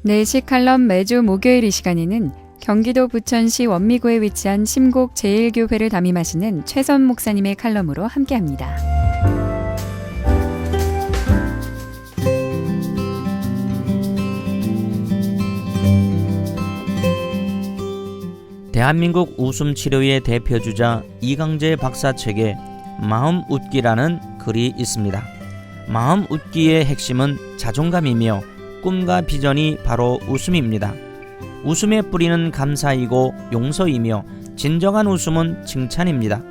내시 칼럼 매주 목요일 이 시간에는 경기도 부천시 원미구에 위치한 심곡 제1교회를 담임하시는 최선 목사님의 칼럼으로 함께합니다. 대한민국 웃음치료의 대표주자 이강재 박사 책에 마음 웃기라는 글이 있습니다. 마음 웃기의 핵심은 자존감이며 꿈과 비전이 바로 웃음입니다. 웃음의 뿌리는 감사이고 용서이며 진정한 웃음은 칭찬입니다.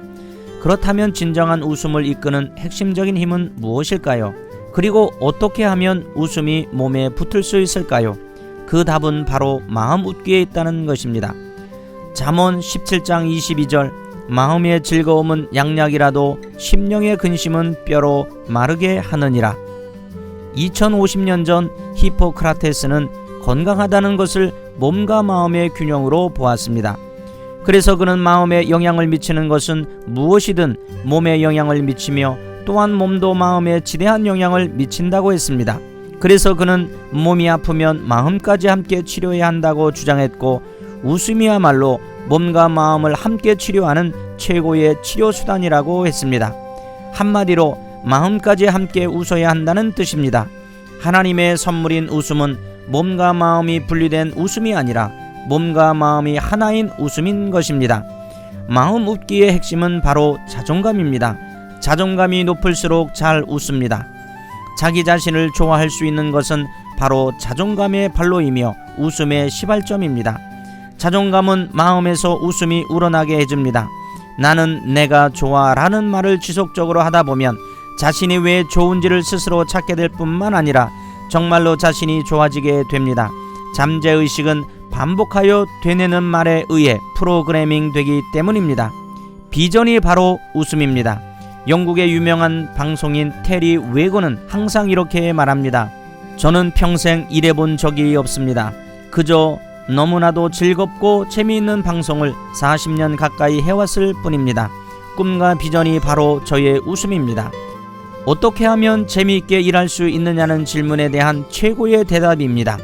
그렇다면 진정한 웃음을 이끄는 핵심적인 힘은 무엇일까요? 그리고 어떻게 하면 웃음이 몸에 붙을 수 있을까요? 그 답은 바로 마음 웃기에 있다는 것입니다. 잠언 17장 22절 마음의 즐거움은 양약이라도 심령의 근심은 뼈로 마르게 하느니라. 2050년 전 히포크라테스는 건강하다는 것을 몸과 마음의 균형으로 보았습니다. 그래서 그는 마음에 영향을 미치는 것은 무엇이든 몸에 영향을 미치며 또한 몸도 마음에 지대한 영향을 미친다고 했습니다. 그래서 그는 몸이 아프면 마음까지 함께 치료해야 한다고 주장했고, 웃음이야말로 몸과 마음을 함께 치료하는 최고의 치료 수단이라고 했습니다. 한마디로 마음까지 함께 웃어야 한다는 뜻입니다. 하나님의 선물인 웃음은 몸과 마음이 분리된 웃음이 아니라 몸과 마음이 하나인 웃음인 것입니다. 마음 웃기의 핵심은 바로 자존감입니다. 자존감이 높을수록 잘 웃습니다. 자기 자신을 좋아할 수 있는 것은 바로 자존감의 발로이며 웃음의 시발점입니다. 자존감은 마음에서 웃음이 우러나게 해줍니다. 나는 내가 좋아 라는 말을 지속적으로 하다 보면 자신이 왜 좋은지를 스스로 찾게 될 뿐만 아니라 정말로 자신이 좋아지게 됩니다. 잠재의식은 반복하여 되뇌는 말에 의해 프로그래밍 되기 때문입니다. 비전이 바로 웃음입니다. 영국의 유명한 방송인 테리 웨거는 항상 이렇게 말합니다. 저는 평생 일해본 적이 없습니다. 그저 너무나도 즐겁고 재미있는 방송을 40년 가까이 해왔을 뿐입니다. 꿈과 비전이 바로 저의 웃음입니다. 어떻게 하면 재미있게 일할 수 있느냐는 질문에 대한 최고의 대답입니다.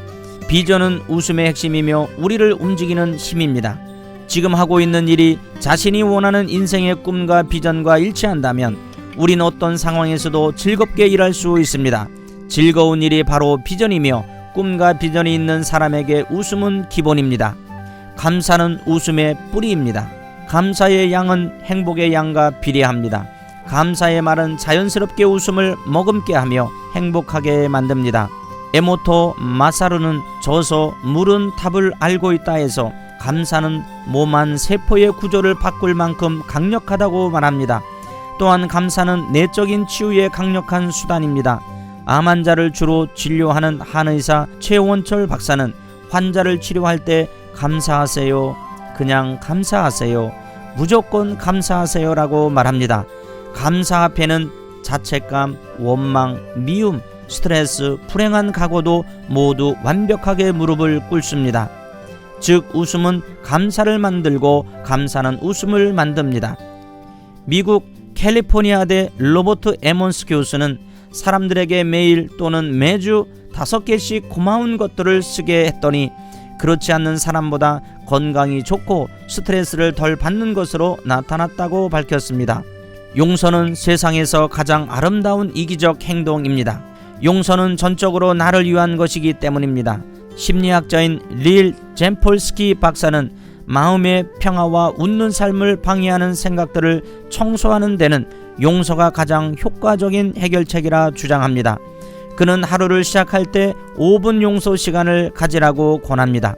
비전은 웃음의 핵심이며 우리를 움직이는 힘입니다. 지금 하고 있는 일이 자신이 원하는 인생의 꿈과 비전과 일치한다면 우린 어떤 상황에서도 즐겁게 일할 수 있습니다. 즐거운 일이 바로 비전이며 꿈과 비전이 있는 사람에게 웃음은 기본입니다. 감사는 웃음의 뿌리입니다. 감사의 양은 행복의 양과 비례합니다. 감사의 말은 자연스럽게 웃음을 머금게 하며 행복하게 만듭니다. 에모토 마사루는 져서 물은 답을 알고 있다 해서 감사는 몸 안 세포의 구조를 바꿀 만큼 강력하다고 말합니다. 또한 감사는 내적인 치유에 강력한 수단입니다. 암 환자를 주로 진료하는 한의사 최원철 박사는 환자를 치료할 때 감사하세요, 그냥 감사하세요, 무조건 감사하세요 라고 말합니다. 감사 앞에는 자책감, 원망, 미움, 스트레스, 불행한 각오도 모두 완벽하게 무릎을 꿇습니다. 즉 웃음은 감사를 만들고 감사는 웃음을 만듭니다. 미국 캘리포니아대 로버트 에몬스 교수는 사람들에게 매일 또는 매주 5개씩 고마운 것들을 쓰게 했더니 그렇지 않는 사람보다 건강이 좋고 스트레스를 덜 받는 것으로 나타났다고 밝혔습니다. 용서는 세상에서 가장 아름다운 이기적 행동입니다. 용서는 전적으로 나를 위한 것이기 때문입니다. 심리학자인 릴 젠폴스키 박사는 마음의 평화와 웃는 삶을 방해하는 생각들을 청소하는 데는 용서가 가장 효과적인 해결책이라 주장합니다. 그는 하루를 시작할 때 5분 용서 시간을 가지라고 권합니다.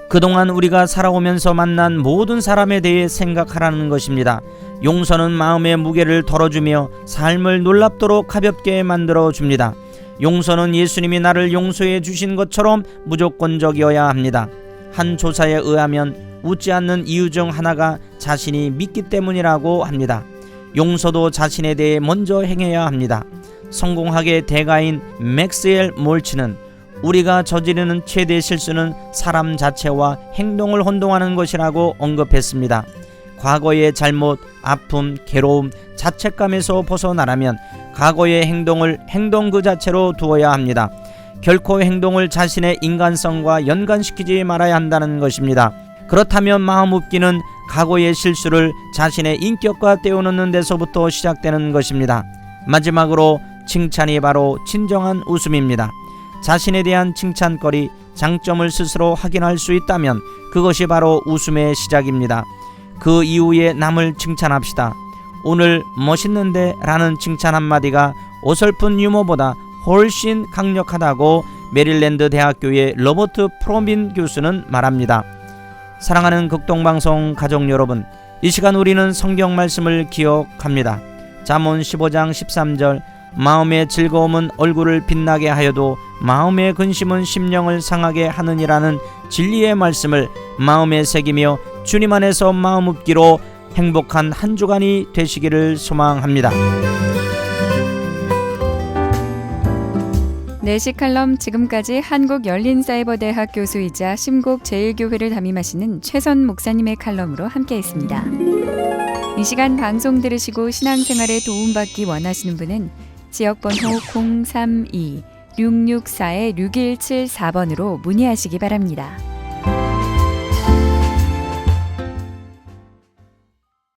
그동안 우리가 살아오면서 만난 모든 사람에 대해 생각하라는 것입니다. 용서는 마음의 무게를 덜어주며 삶을 놀랍도록 가볍게 만들어줍니다. 용서는 예수님이 나를 용서해 주신 것처럼 무조건적이어야 합니다. 한 조사에 의하면 웃지 않는 이유 중 하나가 자신이 믿기 때문이라고 합니다. 용서도 자신에 대해 먼저 행해야 합니다. 성공학의 대가인 맥스웰 몰츠는 우리가 저지르는 최대 실수는 사람 자체와 행동을 혼동하는 것이라고 언급했습니다. 과거의 잘못, 아픔, 괴로움, 자책감에서 벗어나려면 과거의 행동을 행동 그 자체로 두어야 합니다. 결코 행동을 자신의 인간성과 연관시키지 말아야 한다는 것입니다. 그렇다면 마음 웃기는 과거의 실수를 자신의 인격과 떼어놓는 데서부터 시작되는 것입니다. 마지막으로 칭찬이 바로 진정한 웃음입니다. 자신에 대한 칭찬거리, 장점을 스스로 확인할 수 있다면 그것이 바로 웃음의 시작입니다. 그 이후에 남을 칭찬합시다. 오늘 멋있는데 라는 칭찬 한마디가 어설픈 유머보다 훨씬 강력하다고 메릴랜드 대학교의 로버트 프로민 교수는 말합니다. 사랑하는 극동방송 가족 여러분, 이 시간 우리는 성경 말씀을 기억합니다. 잠언 15장 13절, 마음의 즐거움은 얼굴을 빛나게 하여도 마음의 근심은 심령을 상하게 하느니라는 진리의 말씀을 마음에 새기며 주님 안에서 마음 웃기로 행복한 한 주간이 되시기를 소망합니다. 내시 칼럼, 지금까지 한국열린사이버대학 교수이자 심곡제일교회를 담임하시는 최선 목사님의 칼럼으로 함께했습니다. 이 시간 방송 들으시고 신앙생활에 도움받기 원하시는 분은 지역번호 032-664-6174번으로 문의하시기 바랍니다.